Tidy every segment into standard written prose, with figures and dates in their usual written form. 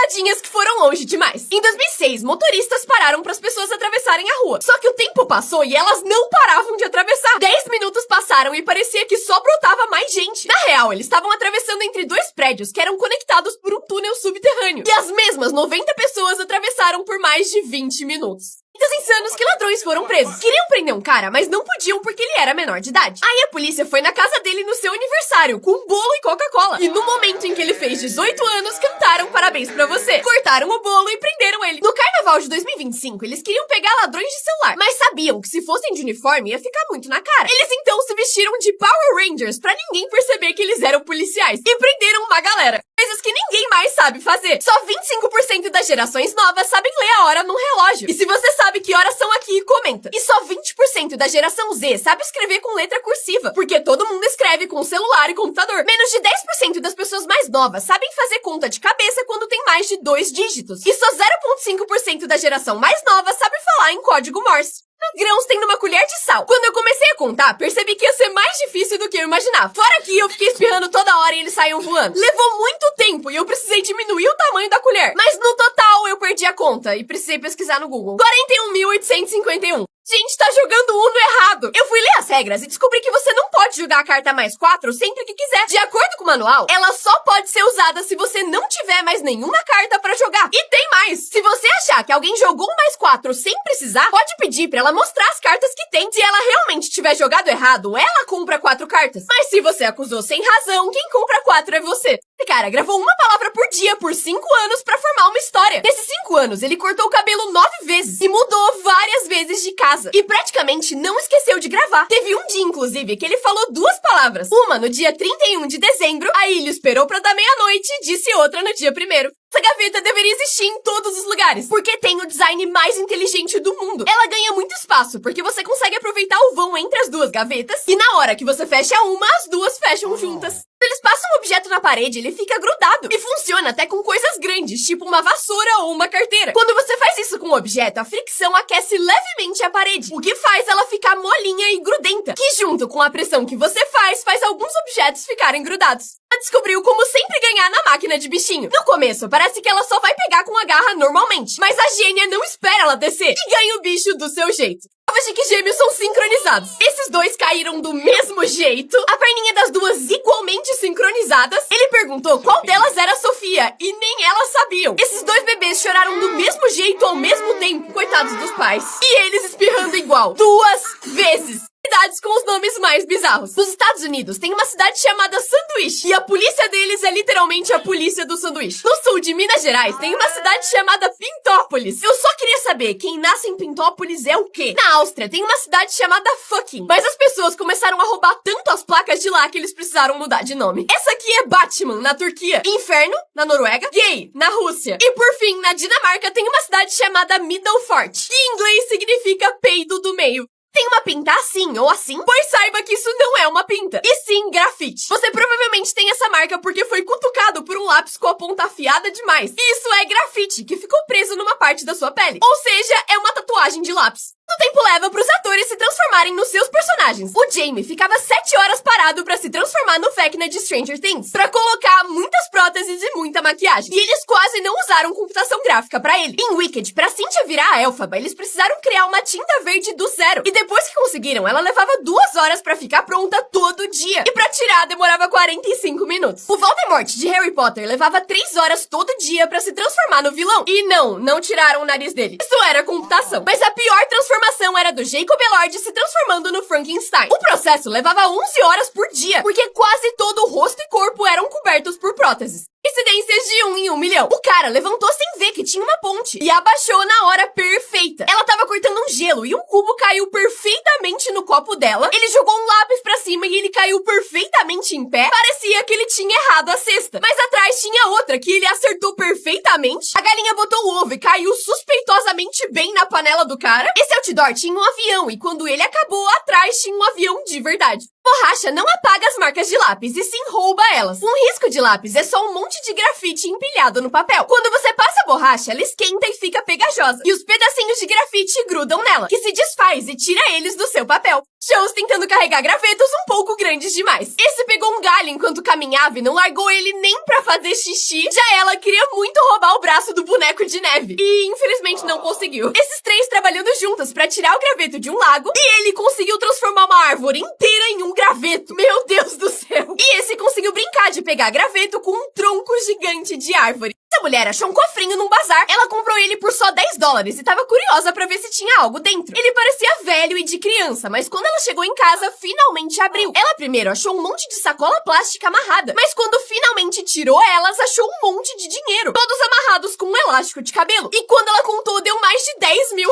Piadinhas que foram longe demais. Em 2006, motoristas pararam para as pessoas atravessarem a rua. Só que o tempo passou e elas não paravam de atravessar. 10 minutos passaram e parecia que só brotava mais gente. Na real, eles estavam atravessando entre dois prédios que eram conectados por um túnel subterrâneo. E as mesmas 90 pessoas atravessaram por mais de 20 minutos. Muitos insanos que ladrões foram presos. Queriam prender um cara, mas não podiam porque ele era menor de idade. Aí a polícia foi na casa dele no seu aniversário, com bolo e Coca-Cola. E no momento em que ele fez 18 anos, cantaram parabéns pra você. Cortaram o bolo e prenderam ele. No carnaval de 2025, eles queriam pegar ladrões de celular, mas sabiam que se fossem de uniforme ia ficar muito na cara. Eles então se vestiram de Power Rangers pra ninguém perceber que eles eram policiais. E prenderam uma galera. Coisas que ninguém mais sabe fazer. Só 25% das gerações novas sabem ler a hora num relógio. E se você sabe que horas são aqui, comenta. E só 20% da geração Z sabe escrever com letra cursiva, porque todo mundo escreve com celular e computador. Menos de 10% das pessoas mais novas sabem fazer conta de cabeça quando tem mais de 2 dígitos. E só 0,5% da geração mais nova sabe falar em código Morse. Grãos tem numa colher de sal. Quando eu comecei a contar, percebi que ia ser mais difícil do que eu imaginava. Fora que eu fiquei espirrando toda hora e eles saíam voando. Levou muito tempo e eu precisei diminuir o tamanho da colher. Mas no total eu perdi a conta e precisei pesquisar no Google. 41.851. Gente, tá jogando Uno errado. Eu fui ler as regras e descobri que você não pode jogar a carta mais 4 sempre que quiser. De acordo com o manual, ela só pode ser usada se você não tiver mais nenhuma carta pra jogar. E tem mais! Se você achar que alguém jogou um mais 4 sem precisar, pode pedir pra ela mostrar as cartas que tem. Se ela realmente tiver jogado errado, ela compra 4 cartas. Mas se você acusou sem razão, quem compra 4 é você. Esse cara gravou uma palavra por dia por 5 anos pra formar uma história. Nesses 5 anos, ele cortou o cabelo 9 vezes e mudou várias vezes de casa. E praticamente não esqueceu de gravar. Teve um dia, inclusive, que ele falou 2 palavras. Uma no dia 31 de dezembro, aí ele esperou pra dar meia-noite e disse outra no dia 1º. Essa gaveta deveria existir em todos os lugares, porque tem o design mais inteligente do mundo. Ela ganha muito espaço, porque você consegue aproveitar o vão entre as 2 gavetas, e na hora que você fecha uma, as 2 fecham juntas. Quando eles passam um objeto na parede, ele fica grudado. E funciona até com coisas grandes, tipo uma vassoura ou uma carteira. Quando você faz isso com um objeto, a fricção aquece levemente a parede, o que faz ela ficar molinha e grudenta, que junto com a pressão que você faz alguns objetos ficarem grudados. Ela descobriu como sempre ganhar na máquina de bichinho. No começo, parece que ela só vai pegar com a garra normalmente, mas a gênia não espera ela descer e ganha o bicho do seu jeito. Provas de que gêmeos são sincronizados. Esses 2 caíram do mesmo jeito, a perninha das 2 igualmente sincronizadas. Ele perguntou qual delas era a Sofia, e nem elas sabiam. Esses 2 bebês choraram do mesmo jeito ao mesmo tempo, coitados dos pais. E eles espirrando igual, 2 vezes. Cidades com os nomes mais bizarros. Nos Estados Unidos, tem uma cidade chamada Sanduíche, e a polícia deles é literalmente a polícia do sanduíche. No sul de Minas Gerais, tem uma cidade chamada Pintópolis. Eu só queria saber, quem nasce em Pintópolis é o quê? Na Áustria, tem uma cidade chamada Fucking, mas as pessoas começaram a roubar tanto as placas de lá que eles precisaram mudar de nome. Essa aqui é Batman, na Turquia, Inferno, na Noruega, Gay, na Rússia, e por fim, na Dinamarca, tem uma cidade chamada Middelfart, que em inglês significa peido do meio. Tem uma pinta assim ou assim? Pois saiba que isso não é uma pinta, e sim grafite. Você provavelmente tem essa marca porque foi cutucado por um lápis com a ponta afiada demais. E isso é grafite, que ficou preso numa parte da sua pele. Ou seja, é uma tatuagem de lápis. O tempo leva pros atores se transformarem nos seus personagens. O Jamie ficava 7 horas parado pra se transformar no Vecna de Stranger Things, pra colocar muitas próteses e muita maquiagem. E eles quase não usaram computação gráfica pra ele. Em Wicked, pra Cynthia virar a Elphaba, eles precisaram criar uma tinta verde do zero. E depois que conseguiram, ela levava 2 horas pra ficar pronta todo dia. E pra tirar, demorava 45 minutos. O Voldemort de Harry Potter levava 3 horas todo dia pra se transformar no vilão. E não tiraram o nariz dele. Isso era computação. Mas a pior transformação era do Jacob Elord se transformando no Frankenstein. O processo levava 11 horas por dia, porque quase todo o rosto e corpo eram cobertos por próteses. Incidências de 1 em 1 milhão. O cara levantou sem ver que tinha uma ponte e abaixou na hora perfeita. Ela tava cortando um gelo e um cubo caiu perfeitamente no copo dela. Ele jogou um lápis pra cima e ele caiu perfeitamente em pé. Parecia que ele tinha errado a cesta. Mas atrás tinha outra que ele acertou perfeitamente. A galinha botou o ovo e caiu suspeitosamente bem na panela do cara. Esse outdoor tinha um avião e quando ele acabou, atrás tinha um avião de verdade. Borracha não apaga as marcas de lápis e sim rouba elas. Um risco de lápis é só um monte de grafite empilhado no papel. Quando você passa Essa borracha, ela esquenta e fica pegajosa. E os pedacinhos de grafite grudam nela, que se desfaz e tira eles do seu papel. Jones tentando carregar gravetos um pouco grandes demais. Esse pegou um galho enquanto caminhava e não largou ele nem pra fazer xixi. Já ela queria muito roubar o braço do boneco de neve. E infelizmente não conseguiu. Esses três trabalhando juntas pra tirar o graveto de um lago. E ele conseguiu transformar uma árvore inteira em um graveto. Meu Deus do céu. E esse conseguiu brincar de pegar graveto com um tronco gigante de árvore. Essa mulher achou um cofrinho num bazar. Ela comprou ele por só $10 e tava curiosa pra ver se tinha algo dentro. Ele parecia velho e de criança, mas quando ela chegou em casa, finalmente abriu. Ela primeiro achou um monte de sacola plástica amarrada, mas quando finalmente tirou elas, achou um monte de dinheiro, todos amarrados com um elástico de cabelo. E quando ela contou, deu mais de R$10 mil.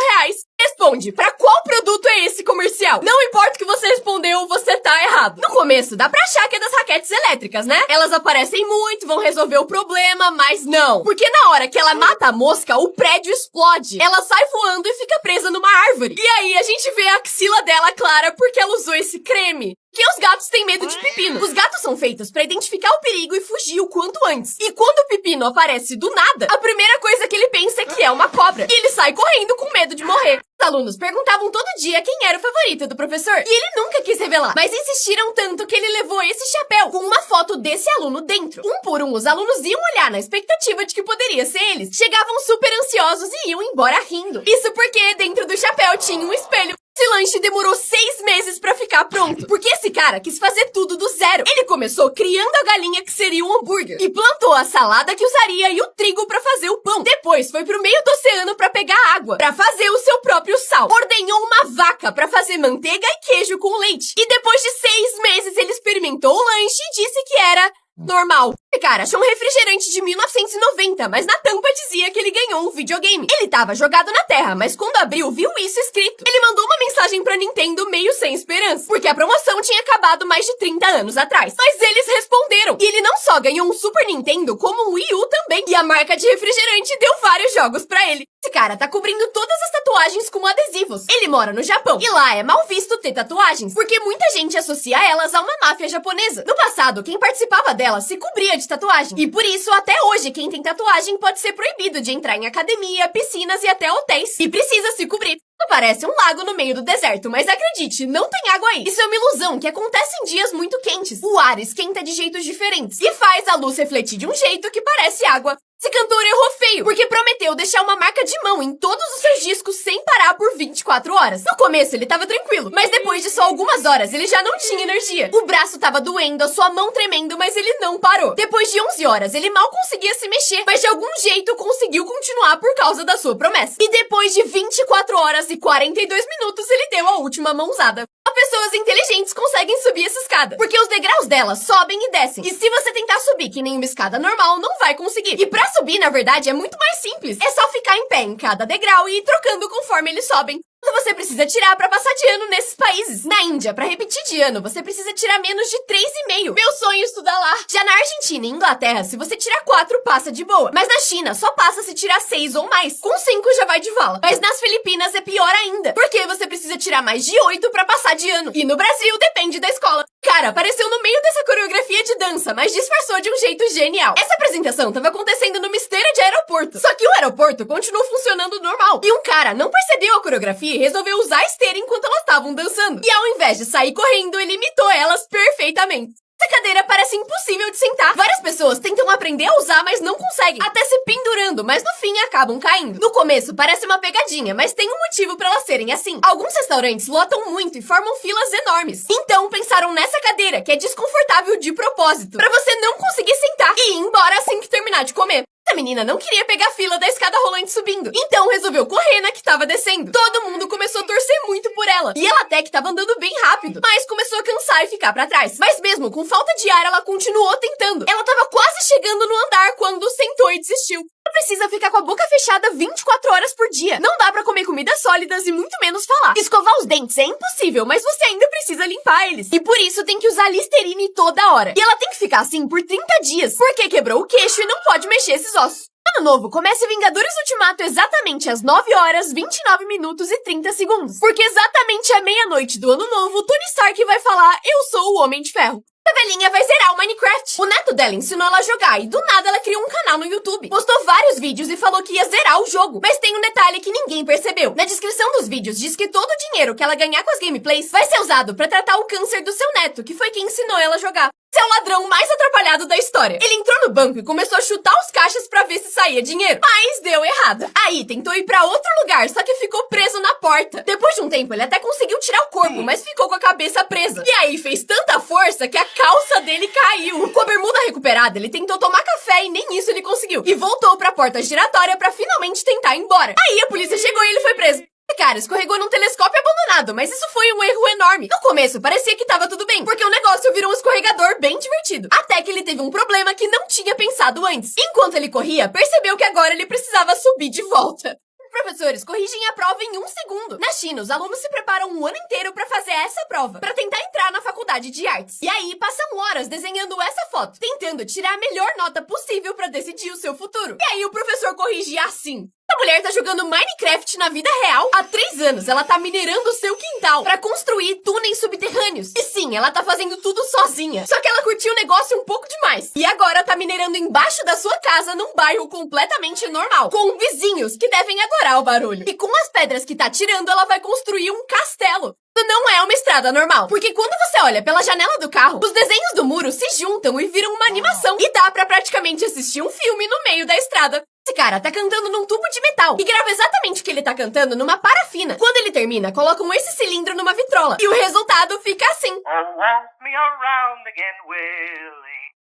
Responde, pra qual produto é esse comercial? Não importa o que você respondeu, você tá errado. No começo, dá pra achar que é das raquetes elétricas, né? Elas aparecem muito, vão resolver o problema, mas não. Porque na hora que ela mata a mosca, o prédio explode. Ela sai voando e fica presa numa árvore. E aí a gente vê a axila dela clara porque ela usou esse creme. Que os gatos têm medo de pepino. Os gatos são feitos pra identificar o perigo e fugir o quanto antes. E quando o pepino aparece do nada, a primeira coisa que ele pensa é que é uma cobra. E ele sai correndo com medo de morrer. Os alunos perguntavam todo dia quem era o favorito do professor. E ele nunca quis revelar. Mas insistiram tanto que ele levou esse chapéu com uma foto desse aluno dentro. Um por um, os alunos iam olhar na expectativa de que poderia ser eles. Chegavam super ansiosos e iam embora rindo. Isso porque dentro do chapéu tinha um espelho. Esse lanche demorou 6 meses pra ficar pronto, porque esse cara quis fazer tudo do zero. Ele começou criando a galinha que seria um hambúrguer, e plantou a salada que usaria e o trigo pra fazer o pão. Depois foi pro meio do oceano pra pegar água, pra fazer o seu próprio sal. Ordenhou uma vaca pra fazer manteiga e queijo com leite. E depois de 6 meses ele experimentou o lanche e disse que era normal. Esse cara achou um refrigerante de 1990, mas na tampa dizia que ele ganhou um videogame. Ele tava jogado na terra, mas quando abriu, viu isso escrito. Ele mandou uma mensagem pra Nintendo meio sem esperança, porque a promoção tinha acabado mais de 30 anos atrás. Mas eles responderam. E ele não só ganhou um Super Nintendo, como um Wii U também. E a marca de refrigerante deu vários jogos pra ele. Esse cara tá cobrindo todas as tatuagens com adesivos. Ele mora no Japão. E lá é mal visto ter tatuagens, porque muita gente associa elas a uma máfia japonesa. No passado, quem participava dela se cobria de tatuagem. E por isso, até hoje, quem tem tatuagem pode ser proibido de entrar em academia, piscinas e até hotéis. E precisa se cobrir. Parece um lago no meio do deserto, mas acredite, não tem água aí. Isso é uma ilusão que acontece em dias muito quentes. O ar esquenta de jeitos diferentes e faz a luz refletir de um jeito que parece água. Esse cantor errou feio, porque prometeu deixar uma marca de mão em todos os seus discos sem parar por 24 horas. No começo ele tava tranquilo, mas depois de só algumas horas ele já não tinha energia. O braço tava doendo, a sua mão tremendo, mas ele não parou. Depois de 11 horas ele mal conseguia se mexer, mas de algum jeito conseguiu continuar por causa da sua promessa. E depois de 24 horas e 42 minutos ele deu a última mãozada. Pessoas inteligentes conseguem subir essa escada, porque os degraus dela sobem e descem. E se você tentar subir que nem uma escada normal, não vai conseguir. E pra subir, na verdade, é muito mais simples. É só ficar em pé em cada degrau e ir trocando conforme eles sobem. Quando você precisa tirar pra passar de ano nesses países. Na Índia, pra repetir de ano, você precisa tirar menos de 3,5. Meu sonho é estudar lá. Já na Argentina e Inglaterra, se você tirar 4, passa de boa. Mas na China, só passa se tirar 6 ou mais. Com 5 já vai de vala. Mas nas Filipinas é pior ainda, porque você precisa tirar mais de 8 pra passar de ano. E no Brasil, depende da escola. Cara, apareceu no meio dessa coreografia de dança, mas disfarçou de um jeito genial. Essa apresentação tava acontecendo numa esteira de aeroporto. Só que o aeroporto continuou funcionando normal. E um cara não percebeu a coreografia e resolveu usar a esteira enquanto elas estavam dançando. E ao invés de sair correndo, ele imitou elas perfeitamente. Essa cadeira parece impossível de sentar. Várias pessoas tentam aprender a usar, mas não conseguem. Até se pendurando, mas no fim acabam caindo. No começo parece uma pegadinha, mas tem um motivo pra elas serem assim. Alguns restaurantes lotam muito e formam filas enormes. Então pensaram nessa cadeira, que é desconfortável de propósito, pra você não conseguir sentar e ir embora assim que terminar de comer. A menina não queria pegar a fila da escada rolante subindo, então resolveu correr na que tava descendo. Todo mundo começou a torcer muito por ela, e ela até que tava andando bem rápido, mas começou a cansar e ficar pra trás. Mas mesmo com falta de ar, ela continuou tentando. Ela tava quase chegando no andar quando sentou e desistiu. Precisa ficar com a boca fechada 24 horas por dia. Não dá pra comer comidas sólidas e muito menos falar. Escovar os dentes é impossível, mas você ainda precisa limpar eles. E por isso tem que usar Listerine toda hora. E ela tem que ficar assim por 30 dias, porque quebrou o queixo e não pode mexer esses ossos. Ano novo, comece Vingadores Ultimato exatamente às 9 horas, 29 minutos e 30 segundos. Porque exatamente à meia-noite do ano novo, Tony Stark vai falar: eu sou o Homem de Ferro. A velhinha vai zerar o Minecraft. O neto dela ensinou ela a jogar e do nada ela criou um canal no YouTube. Postou vários vídeos e falou que ia zerar o jogo. Mas tem um detalhe que ninguém percebeu. Na descrição dos vídeos diz que todo o dinheiro que ela ganhar com as gameplays vai ser usado pra tratar o câncer do seu neto, que foi quem ensinou ela a jogar. Você é o ladrão mais atrapalhado da história. Ele entrou no banco e começou a chutar os caixas pra ver se saía dinheiro. Mas deu errado. Aí tentou ir pra outro lugar, só que ficou preso na porta. Depois de um tempo, ele até conseguiu tirar o corpo, mas ficou com a cabeça presa. E aí fez tanta força que a calça dele caiu. Com a bermuda recuperada, ele tentou tomar café e nem isso ele conseguiu. E voltou pra porta giratória pra finalmente tentar ir embora. Aí a polícia chegou e ele foi preso. Cara, escorregou num telescópio abandonado, mas isso foi um erro enorme. No começo, parecia que tava tudo bem, porque o negócio virou um escorregador bem divertido. Até que ele teve um problema que não tinha pensado antes. Enquanto ele corria, percebeu que agora ele precisava subir de volta. Professores corrigem a prova em 1 segundo. Na China, os alunos se preparam um ano inteiro pra fazer essa prova, pra tentar entrar na faculdade de artes. E aí, passam horas desenhando essa foto, tentando tirar a melhor nota possível pra decidir o seu futuro. E aí, o professor corrige assim. A mulher tá jogando Minecraft na vida real. Há 3 anos, ela tá minerando o seu quintal pra construir túneis subterrâneos. E sim, ela tá fazendo tudo sozinha. Só que ela curtiu o negócio um pouco demais. E agora tá minerando embaixo da sua casa, num bairro completamente normal, com vizinhos que devem adorar o barulho. E com as pedras que tá tirando, ela vai construir um castelo. Não é uma estrada normal, porque quando você olha pela janela do carro, os desenhos do muro se juntam e viram uma animação. E dá pra praticamente assistir um filme no meio da estrada. Esse cara tá cantando num tubo de metal e grava exatamente o que ele tá cantando numa parafina. Quando ele termina, colocam esse cilindro numa vitrola e o resultado fica assim.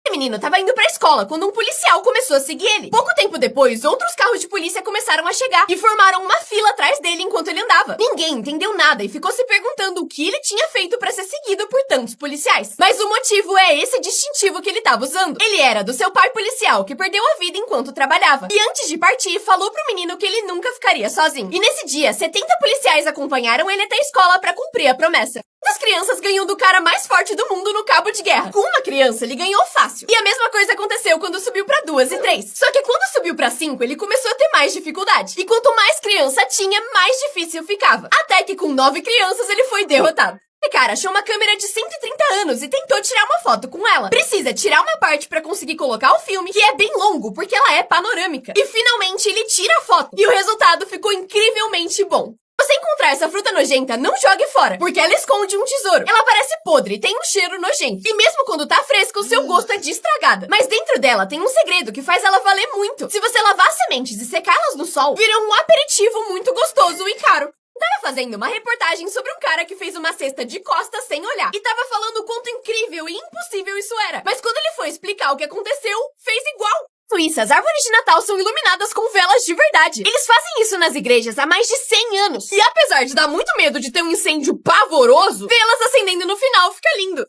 O menino tava indo pra escola quando um policial começou a seguir ele. Pouco tempo depois, outros carros de polícia começaram a chegar e formaram uma fila atrás dele enquanto ele andava. Ninguém entendeu nada e ficou se perguntando o que ele tinha feito pra ser seguido por tantos policiais. Mas o motivo é esse distintivo que ele tava usando. Ele era do seu pai policial, que perdeu a vida enquanto trabalhava. E antes de partir, falou pro menino que ele nunca ficaria sozinho. E nesse dia, 70 policiais acompanharam ele até a escola pra cumprir a promessa. As crianças ganham do cara mais forte do mundo no cabo de guerra. Com uma criança, ele ganhou fácil. E a mesma coisa aconteceu quando subiu pra 2 e 3. Só que quando subiu pra 5, ele começou a ter mais dificuldade. E quanto mais criança tinha, mais difícil ficava. Até que com 9 crianças, ele foi derrotado. O cara achou uma câmera de 130 anos e tentou tirar uma foto com ela. Precisa tirar uma parte pra conseguir colocar o filme, que é bem longo, porque ela é panorâmica. E finalmente ele tira a foto. E o resultado ficou incrivelmente bom. Se você encontrar essa fruta nojenta, não jogue fora, porque ela esconde um tesouro. Ela parece podre e tem um cheiro nojento. E mesmo quando tá fresca, o seu gosto é de estragada. Mas dentro dela tem um segredo que faz ela valer muito. Se você lavar as sementes e secá-las no sol, vira um aperitivo muito gostoso e caro. Tava fazendo uma reportagem sobre um cara que fez uma cesta de costas sem olhar. E tava falando o quanto incrível e impossível isso era. Mas quando ele foi explicar o que aconteceu, fez igual. Suíça, as árvores de Natal são iluminadas com velas de verdade. Eles fazem isso nas igrejas há mais de 100 anos. E apesar de dar muito medo de ter um incêndio pavoroso, vê-las acendendo no final fica lindo.